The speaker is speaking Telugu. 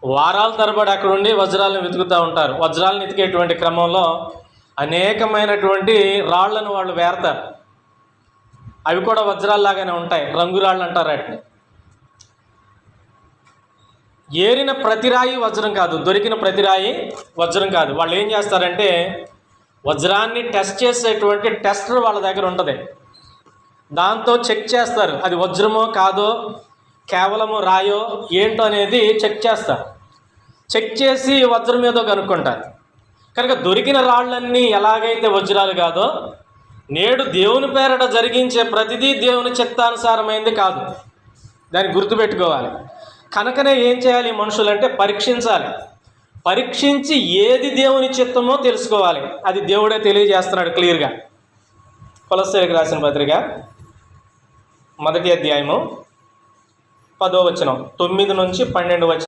వారాల తరబడి అక్కడ ఉండి వజ్రాలను వెతుకుతూ ఉంటారు. వజ్రాలను వెతికేటువంటి క్రమంలో అనేకమైనటువంటి రాళ్లను వాళ్ళు వేరతారు. అవి కూడా వజ్రాల్లాగానే ఉంటాయి, రంగురాళ్ళు అంటారు వాటిని. ఏరిన ప్రతిరాయి వజ్రం కాదు, దొరికిన ప్రతిరాయి వజ్రం కాదు. వాళ్ళు ఏం చేస్తారంటే వజ్రాన్ని టెస్ట్ చేసేటువంటి టెస్టర్ వాళ్ళ దగ్గర ఉంటుంది. దాంతో చెక్ చేస్తారు అది వజ్రమో కాదో, కేవలము రాయో ఏంటో అనేది చెక్ చేస్తారు. చెక్ చేసి వజ్రం ఏదో కనుక్కుంటారు. కనుక దొరికిన రాళ్ళన్నీ ఎలాగైతే వజ్రాలు కాదో, నేడు దేవుని పేరట జరిగించే ప్రతిదీ దేవుని చిత్తానుసారమైంది కాదు. దాన్ని గుర్తుపెట్టుకోవాలి. కనుకనే ఏం చేయాలి మనుషులంటే పరీక్షించాలి. పరీక్షించి ఏది దేవుని చిత్తమో తెలుసుకోవాలి. అది దేవుడే తెలియజేస్తున్నాడు క్లియర్గా. కొలస్సీలకు రాసిన పత్రిక 1వ అధ్యాయము 10వ వచనం 9 నుంచి 12 వచనం.